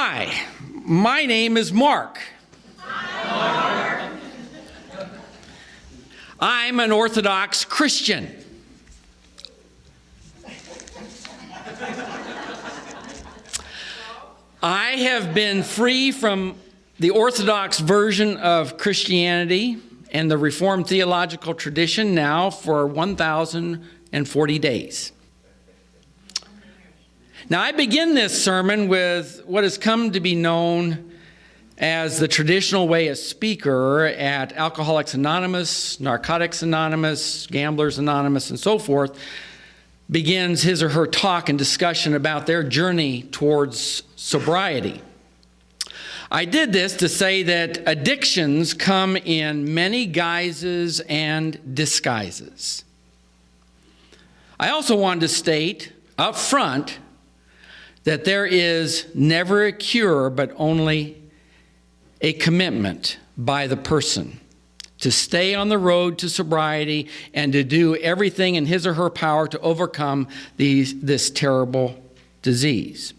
Hi, my name is Mark. I'm an Orthodox Christian. I have been free from the Orthodox version of Christianity and the Reformed theological tradition now for 1,040 days. Now, I begin this sermon with what has come to be known as the traditional way a speaker at Alcoholics Anonymous, Narcotics Anonymous, Gamblers Anonymous, and so forth begins his or her talk and discussion about their journey towards sobriety. I did this to say that addictions come in many guises and disguises. I also wanted to state up front that there is never a cure, but only a commitment by the person to stay on the road to sobriety and to do everything in his or her power to overcome this terrible disease.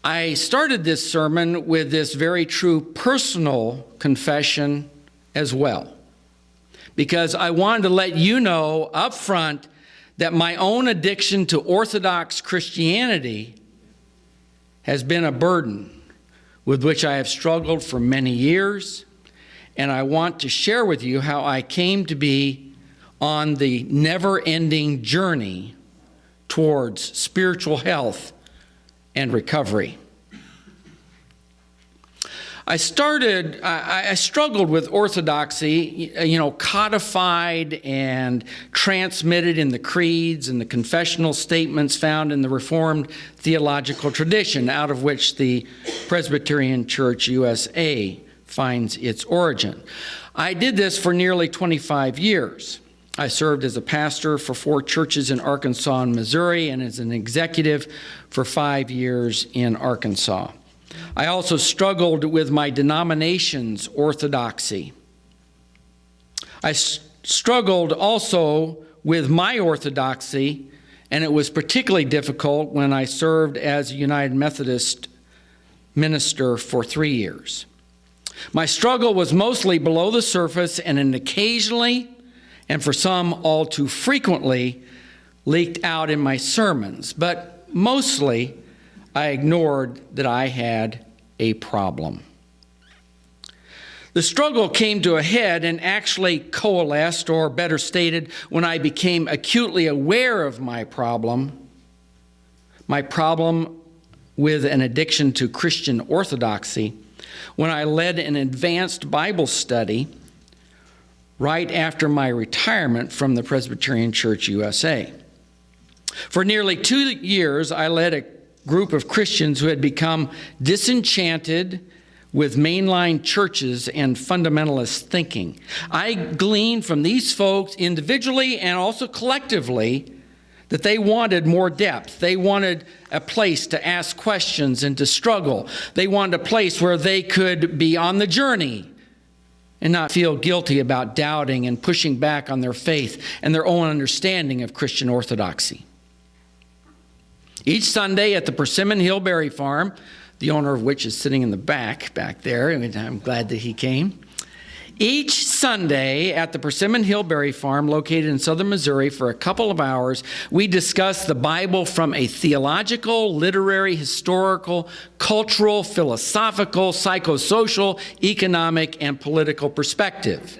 I started this sermon with this very true personal confession as well, because I wanted to let you know up front that my own addiction to Orthodox Christianity has been a burden with which I have struggled for many years, and I want to share with you how I came to be on the never-ending journey towards spiritual health and recovery. I struggled with orthodoxy, codified and transmitted in the creeds and the confessional statements found in the Reformed theological tradition, out of which the Presbyterian Church USA finds its origin. I did this for nearly 25 years. I served as a pastor for 4 churches in Arkansas and Missouri, and as an executive for 5 years in Arkansas. I also struggled with my denomination's orthodoxy. I struggled also with my orthodoxy, and it was particularly difficult when I served as a United Methodist minister for 3 years. My struggle was mostly below the surface, and occasionally, and for some all too frequently, leaked out in my sermons. But mostly, I ignored that I had a problem. The struggle came to a head and actually coalesced, or better stated, when I became acutely aware of my problem with an addiction to Christian orthodoxy, when I led an advanced Bible study right after my retirement from the Presbyterian Church USA. For nearly 2 years, I led a group of Christians who had become disenchanted with mainline churches and fundamentalist thinking. I gleaned from these folks individually and also collectively that they wanted more depth. They wanted a place to ask questions and to struggle. They wanted a place where they could be on the journey and not feel guilty about doubting and pushing back on their faith and their own understanding of Christian orthodoxy. Each Sunday at the Persimmon Hillberry Farm, the owner of which is sitting in the back there, and I'm glad that he came. Each Sunday at the Persimmon Hillberry Farm, located in southern Missouri, for a couple of hours, we discuss the Bible from a theological, literary, historical, cultural, philosophical, psychosocial, economic, and political perspective.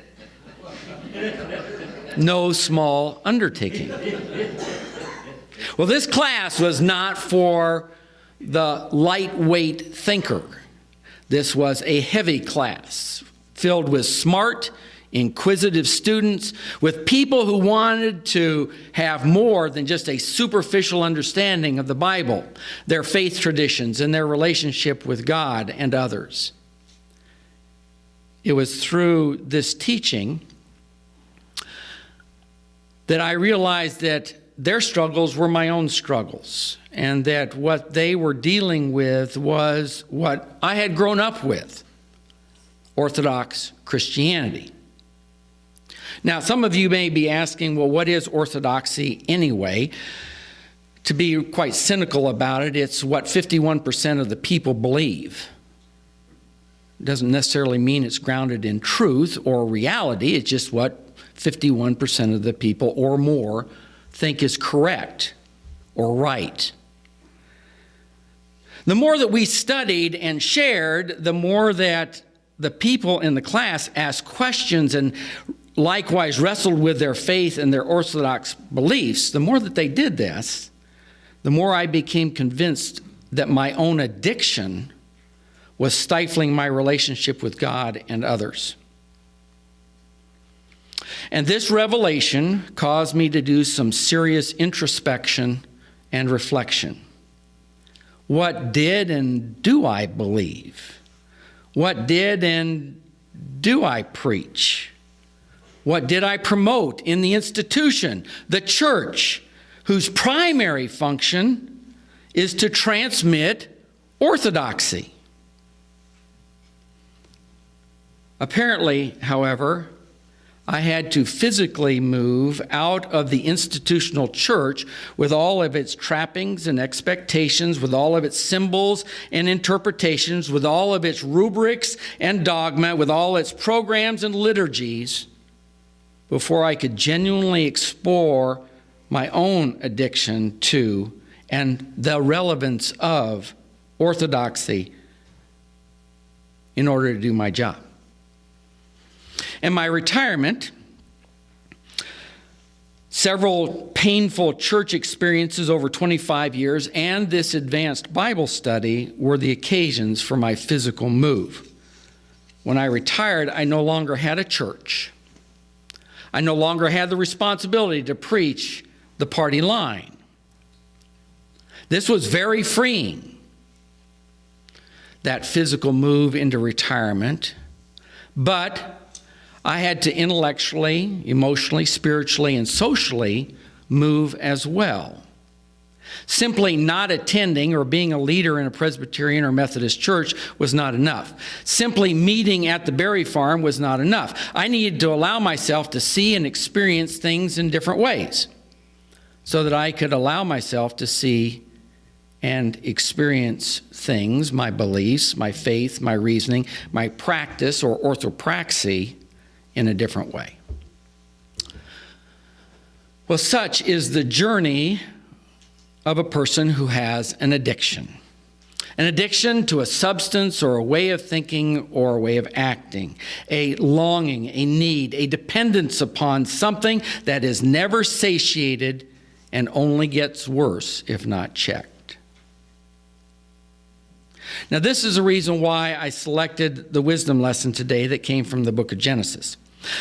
No small undertaking. Well, this class was not for the lightweight thinker. This was a heavy class filled with smart, inquisitive students, with people who wanted to have more than just a superficial understanding of the Bible, their faith traditions, and their relationship with God and others. It was through this teaching that I realized that their struggles were my own struggles, and that what they were dealing with was what I had grown up with, Orthodox Christianity. Now, some of you may be asking, well, what is orthodoxy anyway? To be quite cynical about it, it's what 51% of the people believe. It doesn't necessarily mean it's grounded in truth or reality. It's just what 51% of the people or more think is correct or right. The more that we studied and shared, the more that the people in the class asked questions and likewise wrestled with their faith and their Orthodox beliefs. The more that they did this, the more I became convinced that my own addiction was stifling my relationship with God and others. And this revelation caused me to do some serious introspection and reflection. What did and do I believe? What did and do I preach? What did I promote in the institution, the church, whose primary function is to transmit orthodoxy? Apparently, however, I had to physically move out of the institutional church with all of its trappings and expectations, with all of its symbols and interpretations, with all of its rubrics and dogma, with all its programs and liturgies, before I could genuinely explore my own addiction to and the relevance of orthodoxy in order to do my job. In my retirement, several painful church experiences over 25 years and this advanced Bible study were the occasions for my physical move. When I retired, I no longer had a church. I no longer had the responsibility to preach the party line. This was very freeing, that physical move into retirement, but I had to intellectually, emotionally, spiritually, and socially move as well. Simply not attending or being a leader in a Presbyterian or Methodist church was not enough. Simply meeting at the berry farm was not enough. I needed to allow myself to see and experience things in different ways so that I could allow myself to see and experience things, my beliefs, my faith, my reasoning, my practice or orthopraxy in a different way. Well, such is the journey of a person who has an addiction. An addiction to a substance or a way of thinking or a way of acting. A longing, a need, a dependence upon something that is never satiated and only gets worse if not checked. Now, this is the reason why I selected the wisdom lesson today that came from the book of Genesis.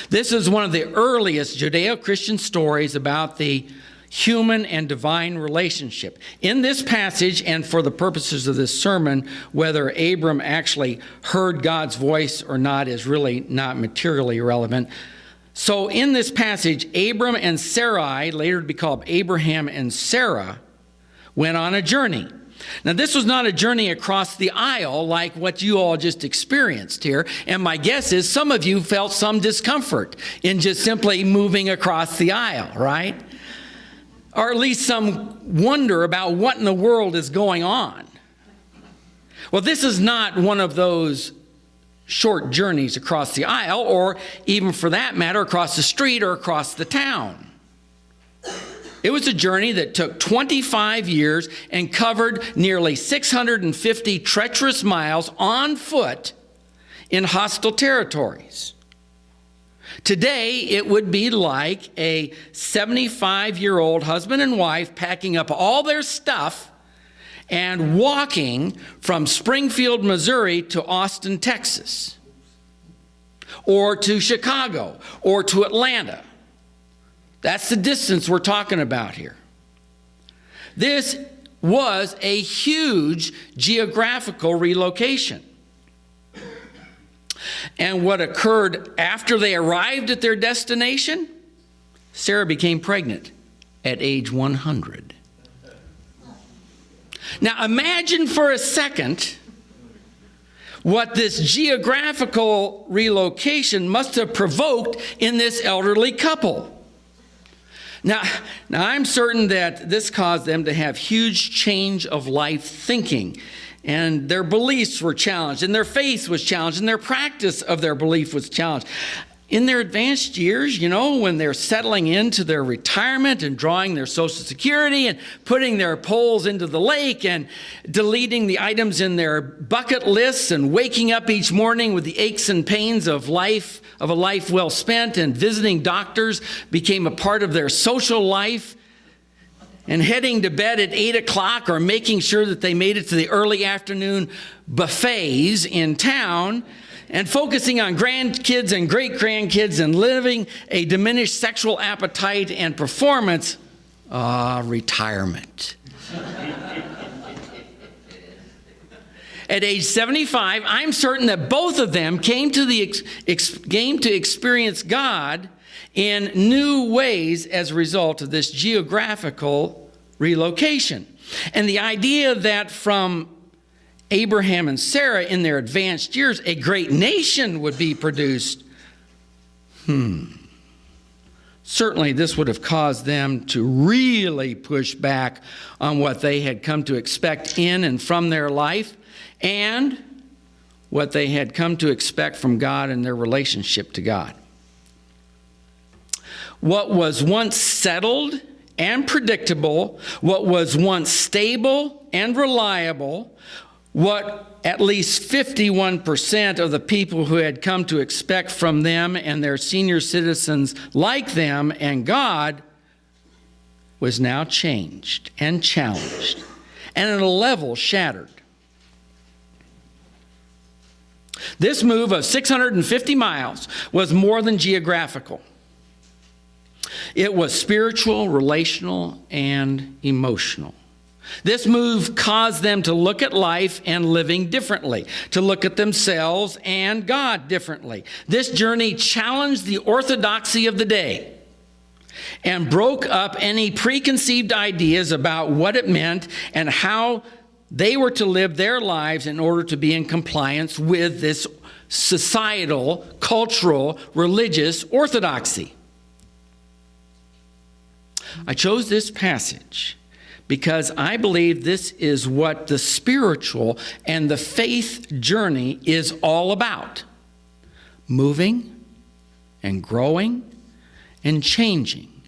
This is one of the earliest Judeo-Christian stories about the human and divine relationship. In this passage, and for the purposes of this sermon, whether Abram actually heard God's voice or not is really not materially relevant. So in this passage, Abram and Sarai, later to be called Abraham and Sarah, went on a journey. Now, this was not a journey across the aisle like what you all just experienced here. And my guess is some of you felt some discomfort in just simply moving across the aisle, right? Or at least some wonder about what in the world is going on. Well, this is not one of those short journeys across the aisle, or even for that matter, across the street or across the town. It was a journey that took 25 years and covered nearly 650 treacherous miles on foot in hostile territories. Today, it would be like a 75-year-old husband and wife packing up all their stuff and walking from Springfield, Missouri to Austin, Texas, or to Chicago, or to Atlanta. That's the distance we're talking about here. This was a huge geographical relocation. And what occurred after they arrived at their destination? Sarah became pregnant at age 100. Now imagine for a second what this geographical relocation must have provoked in this elderly couple. Now, I'm certain that this caused them to have huge change of life thinking, and their beliefs were challenged, and their faith was challenged, and their practice of their belief was challenged. In their advanced years, when they're settling into their retirement and drawing their Social Security and putting their poles into the lake and deleting the items in their bucket lists and waking up each morning with the aches and pains of life, of a life well spent, and visiting doctors became a part of their social life, and heading to bed at 8 o'clock or making sure that they made it to the early afternoon buffets in town, and focusing on grandkids and great-grandkids and living a diminished sexual appetite and performance. Retirement. At age 75, I'm certain that both of them came to experience God in new ways as a result of this geographical relocation. And the idea that from Abraham and Sarah in their advanced years, a great nation would be produced. Certainly this would have caused them to really push back on what they had come to expect in and from their life, and what they had come to expect from God and their relationship to God. What was once settled and predictable, what was once stable and reliable, what at least 51% of the people who had come to expect from them and their senior citizens like them and God was now changed and challenged and at a level shattered. This move of 650 miles was more than geographical. It was spiritual, relational, and emotional. This move caused them to look at life and living differently, to look at themselves and God differently. This journey challenged the orthodoxy of the day and broke up any preconceived ideas about what it meant and how they were to live their lives in order to be in compliance with this societal, cultural, religious orthodoxy. I chose this passage because I believe this is what the spiritual and the faith journey is all about. Moving and growing and changing.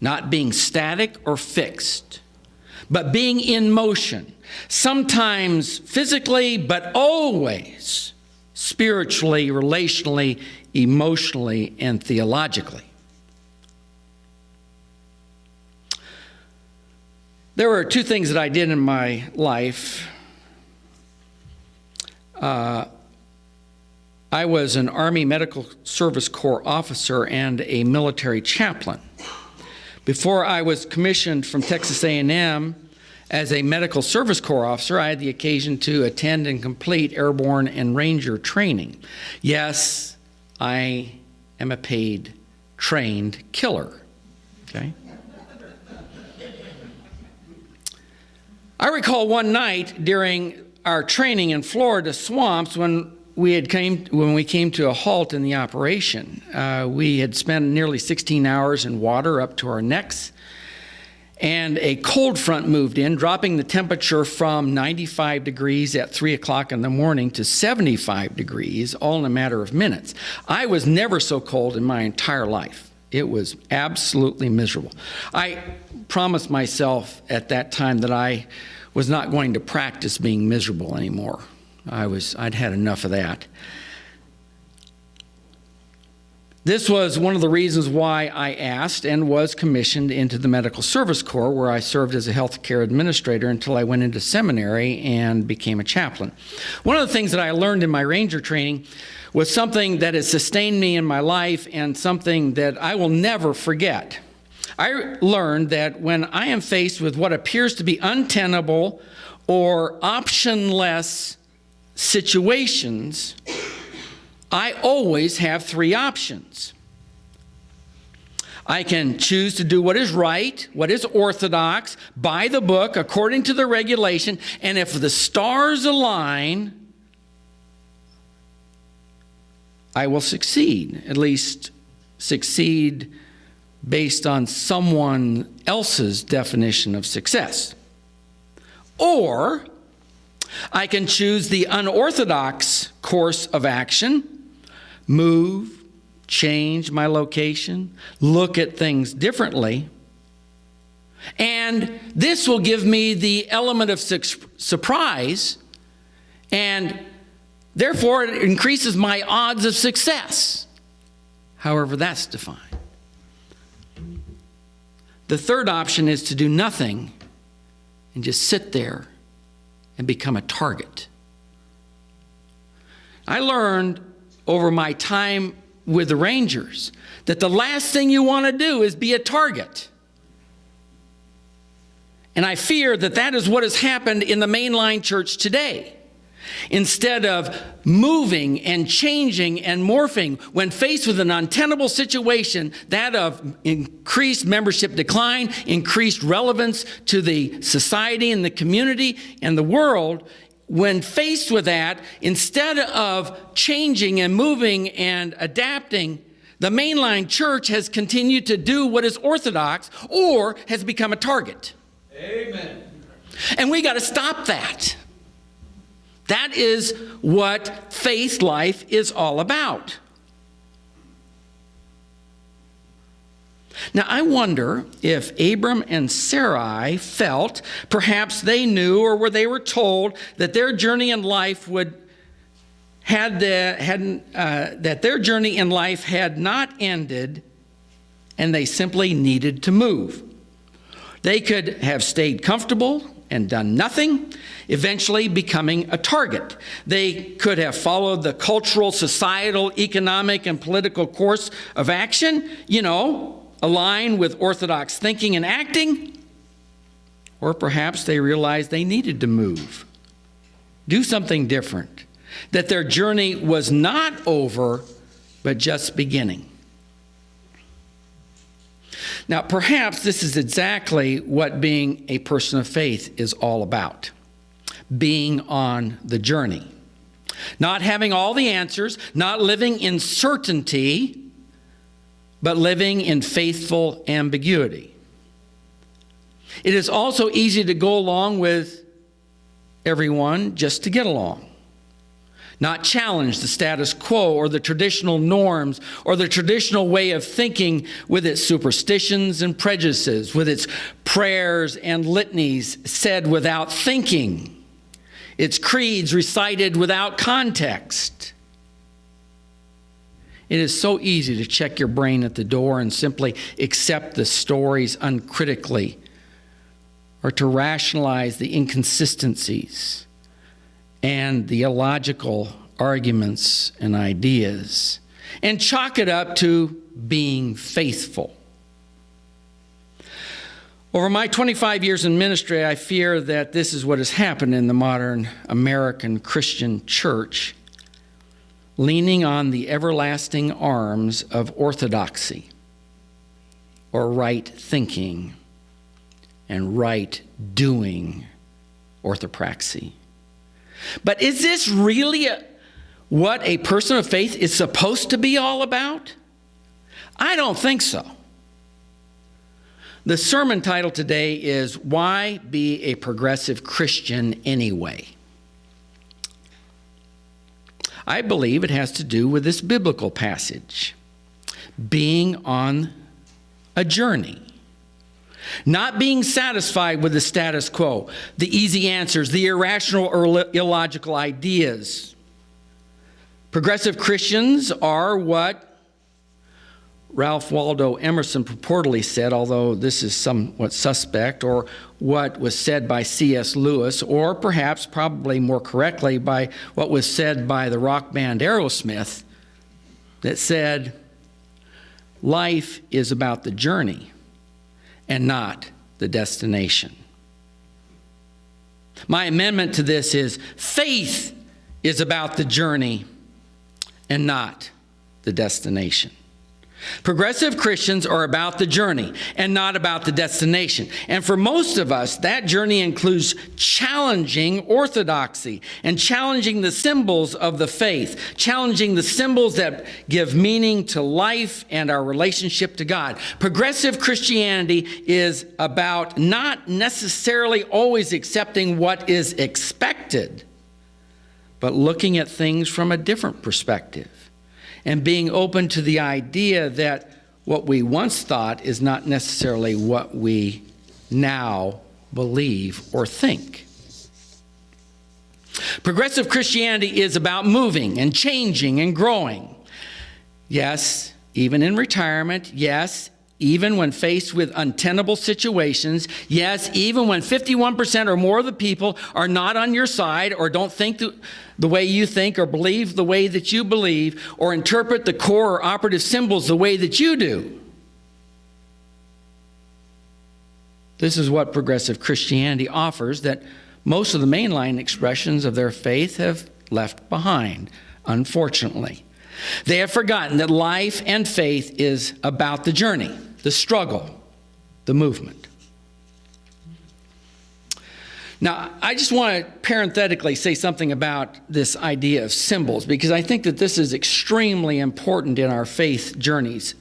Not being static or fixed, but being in motion. Sometimes physically, but always spiritually, relationally, emotionally, and theologically. There were two things that I did in my life. I was an Army Medical Service Corps officer and a military chaplain. Before I was commissioned from Texas A&M as a Medical Service Corps officer, I had the occasion to attend and complete airborne and ranger training. Yes, I am a paid, trained killer. Okay? I recall one night during our training in Florida swamps when we came to a halt in the operation. We had spent nearly 16 hours in water up to our necks, and a cold front moved in, dropping the temperature from 95 degrees at 3 o'clock in the morning to 75 degrees, all in a matter of minutes. I was never so cold in my entire life. It was absolutely miserable. I promised myself at that time that I was not going to practice being miserable anymore. I'd had enough of that. This was one of the reasons why I asked and was commissioned into the Medical Service Corps, where I served as a healthcare administrator until I went into seminary and became a chaplain. One of the things that I learned in my ranger training was something that has sustained me in my life and something that I will never forget. I learned that when I am faced with what appears to be untenable or optionless situations, I always have three options. I can choose to do what is right, what is orthodox, by the book, according to the regulation, and if the stars align, I will succeed, at least succeed based on someone else's definition of success. Or I can choose the unorthodox course of action, move, change my location, look at things differently, and this will give me the element of surprise, and therefore it increases my odds of success, however that's defined. The third option is to do nothing and just sit there and become a target. I learned over my time with the Rangers that the last thing you want to do is be a target. And I fear that that is what has happened in the mainline church today. Instead of moving and changing and morphing when faced with an untenable situation, that of increased membership decline, increased relevance to the society and the community and the world, when faced with that, instead of changing and moving and adapting, the mainline church has continued to do what is orthodox or has become a target. Amen. And we got to stop that. That is what faith life is all about. Now, I wonder if Abram and Sarai felt, perhaps they knew or they were told that their journey in life had not ended, and they simply needed to move. They could have stayed comfortable and done nothing, eventually becoming a target. They could have followed the cultural, societal, economic, and political course of action, align with orthodox thinking and acting, or perhaps they realized they needed to move, do something different, that their journey was not over, but just beginning. Now, perhaps this is exactly what being a person of faith is all about. Being on the journey. Not having all the answers, not living in certainty, but living in faithful ambiguity. It is also easy to go along with everyone just to get along. Not challenge the status quo or the traditional norms or the traditional way of thinking with its superstitions and prejudices, with its prayers and litanies said without thinking, its creeds recited without context. It is so easy to check your brain at the door and simply accept the stories uncritically, or to rationalize the inconsistencies and the illogical arguments and ideas, and chalk it up to being faithful. Over my 25 years in ministry, I fear that this is what has happened in the modern American Christian church, leaning on the everlasting arms of orthodoxy, or right thinking, and right doing orthopraxy. But is this really what a person of faith is supposed to be all about? I don't think so. The sermon title today is, Why Be a Progressive Christian Anyway? I believe it has to do with this biblical passage. Being on a journey. Not being satisfied with the status quo, the easy answers, the irrational or illogical ideas. Progressive Christians are what Ralph Waldo Emerson purportedly said, although this is somewhat suspect, or what was said by C.S. Lewis, or perhaps, probably more correctly, by what was said by the rock band Aerosmith, that said, life is about the journey and not the destination. My amendment to this is, faith is about the journey and not the destination. Progressive Christians are about the journey and not about the destination. And for most of us, that journey includes challenging orthodoxy and challenging the symbols of the faith, challenging the symbols that give meaning to life and our relationship to God. Progressive Christianity is about not necessarily always accepting what is expected, but looking at things from a different perspective, and being open to the idea that what we once thought is not necessarily what we now believe or think. Progressive Christianity is about moving and changing and growing. Yes, even in retirement. Yes, even when faced with untenable situations. Yes, even when 51% or more of the people are not on your side or don't think the way you think or believe the way that you believe or interpret the core or operative symbols the way that you do. This is what progressive Christianity offers that most of the mainline expressions of their faith have left behind, unfortunately. They have forgotten that life and faith is about the journey, the struggle, the movement. Now, I just want to parenthetically say something about this idea of symbols, because I think that this is extremely important in our faith journeys.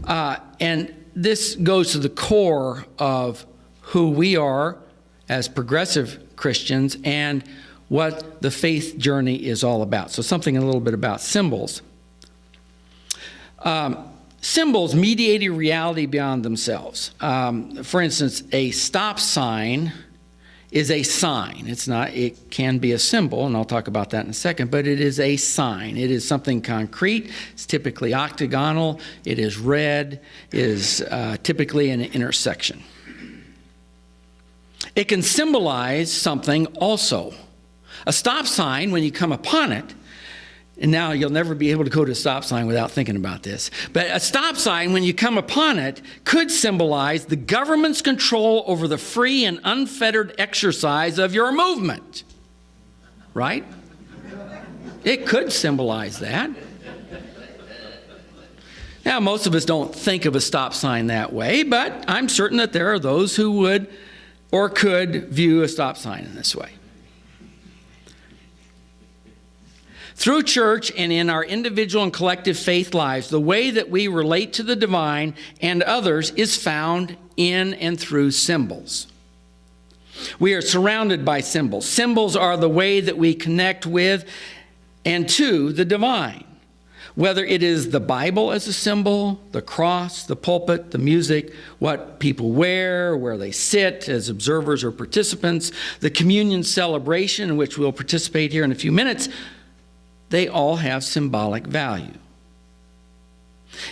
And this goes to the core of who we are as progressive Christians and what the faith journey is all about. So something a little bit about symbols. Symbols mediate a reality beyond themselves. For instance, a stop sign is a sign. It can be a symbol, and I'll talk about that in a second, but it is a sign. It is something concrete. It's typically octagonal. It is red. It is typically an intersection. It can symbolize something also. A stop sign, when you come upon it, and now you'll never be able to go to a stop sign without thinking about this. But a stop sign, when you come upon it, could symbolize the government's control over the free and unfettered exercise of your movement. Right? It could symbolize that. Now, most of us don't think of a stop sign that way, but I'm certain that there are those who would or could view a stop sign in this way. Through church and in our individual and collective faith lives, the way that we relate to the divine and others is found in and through symbols. We are surrounded by symbols. Symbols are the way that we connect with and to the divine. Whether it is the Bible as a symbol, the cross, the pulpit, the music, what people wear, where they sit as observers or participants, the communion celebration in which we'll participate here in a few minutes, they all have symbolic value.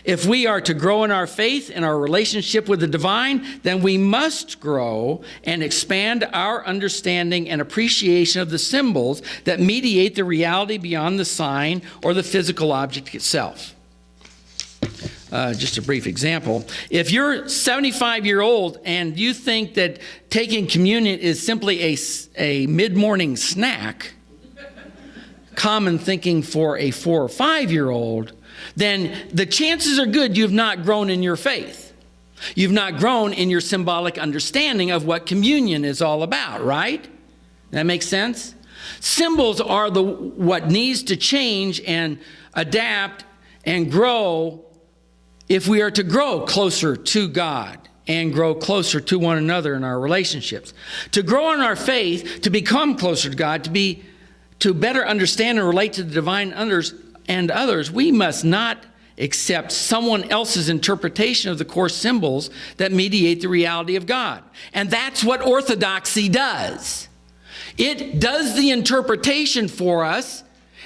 If we are to grow in our faith and our relationship with the divine, then we must grow and expand our understanding and appreciation of the symbols that mediate the reality beyond the sign or the physical object itself. Just a brief example. If you're 75-year-old and you think that taking communion is simply a mid-morning snack, common thinking for a 4 or 5-year-old, then the chances are good you've not grown in your faith. You've not grown in your symbolic understanding of what communion is all about, right? That makes sense? Symbols are what needs to change and adapt and grow if we are to grow closer to God and grow closer to one another in our relationships. To grow in our faith, to become closer to God, to better understand and relate to the divine and others, we must not accept someone else's interpretation of the core symbols that mediate the reality of God. And that's what Orthodoxy does. It does the interpretation for us,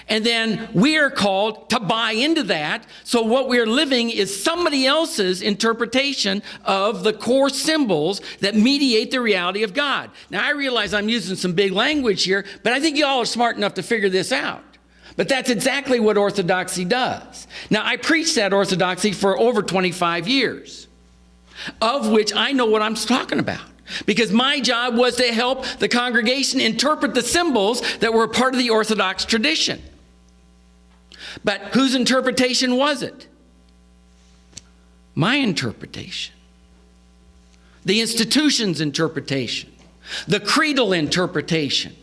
and then we are called to buy into that. So what we're living is somebody else's interpretation of the core symbols that mediate the reality of God. Now, I realize I'm using some big language here, but I think you all are smart enough to figure this out. But that's exactly what Orthodoxy does. Now, I preached that Orthodoxy for over 25 years, of which I know what I'm talking about, because my job was to help the congregation interpret the symbols that were part of the Orthodox tradition. But whose interpretation was it? my interpretation, the institution's interpretation, the creedal interpretation,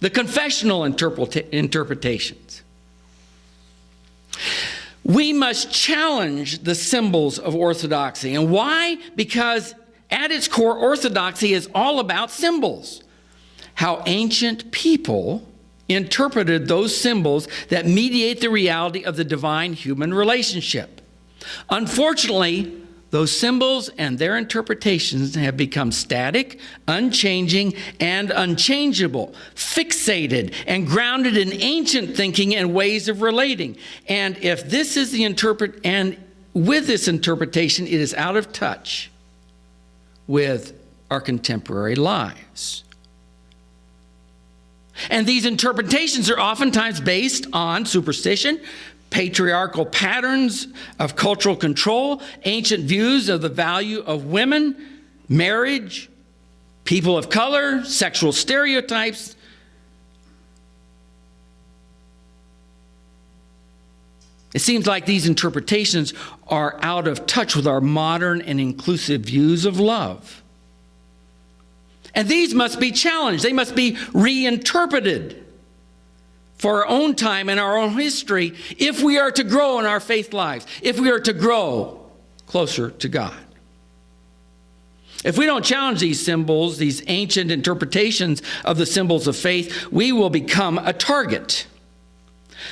the confessional interpretations. We must challenge the symbols of orthodoxy. And why? Because at its core, orthodoxy is all about symbols. How ancient people interpreted those symbols that mediate the reality of the divine human relationship. Unfortunately, those symbols and their interpretations have become static, unchanging, and unchangeable, fixated and grounded in ancient thinking and ways of relating. And if this is the with this interpretation, it is out of touch with our contemporary lives. And these interpretations are oftentimes based on superstition, patriarchal patterns of cultural control, ancient views of the value of women, marriage, people of color, sexual stereotypes. It seems like these interpretations are out of touch with our modern and inclusive views of love. And these must be challenged. They must be reinterpreted for our own time and our own history if we are to grow in our faith lives, if we are to grow closer to God. If we don't challenge these symbols, these ancient interpretations of the symbols of faith, we will become a target.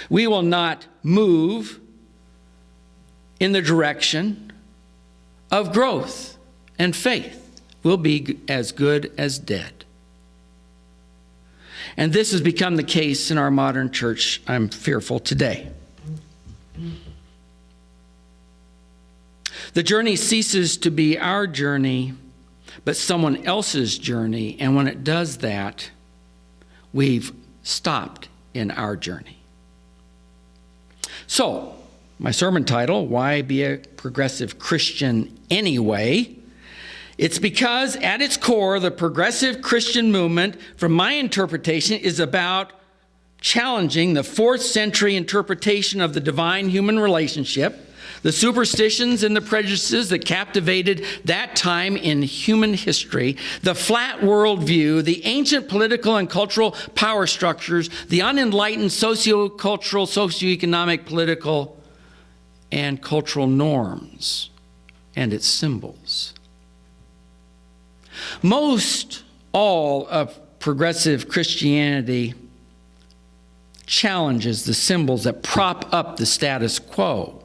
We will not move in the direction of growth and faith. We'll be as good as dead. And this has become the case in our modern church, I'm fearful, today. The journey ceases to be our journey, but someone else's journey. And when it does that, we've stopped in our journey. So, my sermon title, Why Be a Progressive Christian Anyway? It's because at its core, the progressive Christian movement, from my interpretation, is about challenging the 4th century interpretation of the divine human relationship, the superstitions and the prejudices that captivated that time in human history, the flat worldview, the ancient political and cultural power structures, the unenlightened socio-cultural, socioeconomic, political, and cultural norms, and its symbols. Most all of progressive Christianity challenges the symbols that prop up the status quo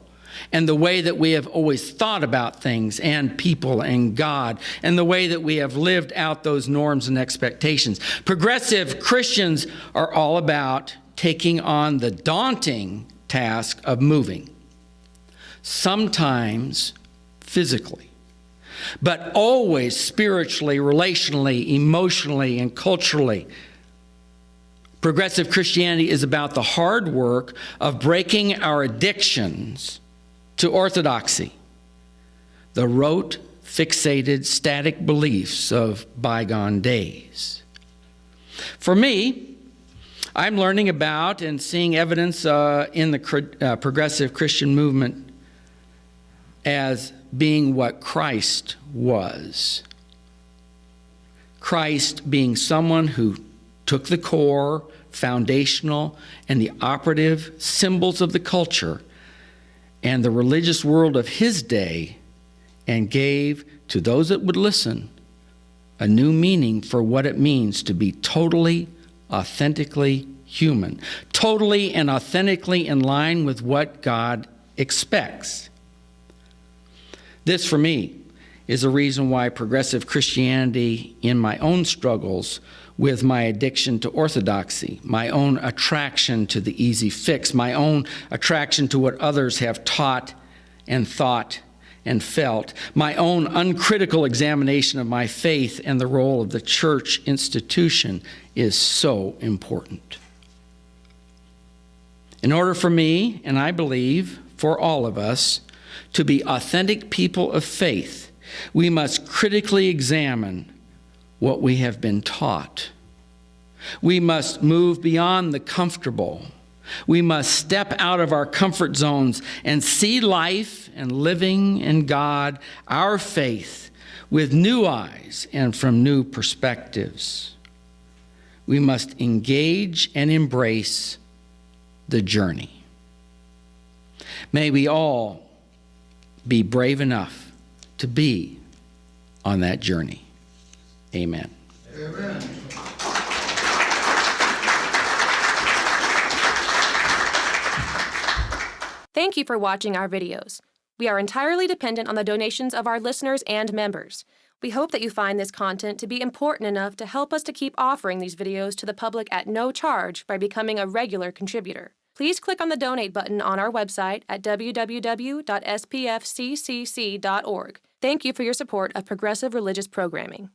and the way that we have always thought about things and people and God and the way that we have lived out those norms and expectations. Progressive Christians are all about taking on the daunting task of moving, sometimes physically, but always spiritually, relationally, emotionally, and culturally. Progressive Christianity is about the hard work of breaking our addictions to orthodoxy, the rote, fixated, static beliefs of bygone days. For me, I'm learning about and seeing evidence in the progressive Christian movement as being what Christ was. Christ being someone who took the core, foundational, and the operative symbols of the culture and the religious world of his day and gave to those that would listen a new meaning for what it means to be totally, authentically human, totally and authentically in line with what God expects. This, for me, is a reason why progressive Christianity, in my own struggles with my addiction to orthodoxy, my own attraction to the easy fix, my own attraction to what others have taught and thought and felt, my own uncritical examination of my faith and the role of the church institution is so important. In order for me, and I believe for all of us, to be authentic people of faith, we must critically examine what we have been taught. We must move beyond the comfortable We must step out of our comfort zones and see life and living in God, our faith, with new eyes and from new perspectives. We must engage and embrace the journey. May we all be brave enough to be on that journey. Amen. Amen. Thank you for watching our videos. We are entirely dependent on the donations of our listeners and members. We hope that you find this content to be important enough to help us to keep offering these videos to the public at no charge by becoming a regular contributor. Please click on the donate button on our website at www.spfccc.org. Thank you for your support of progressive religious programming.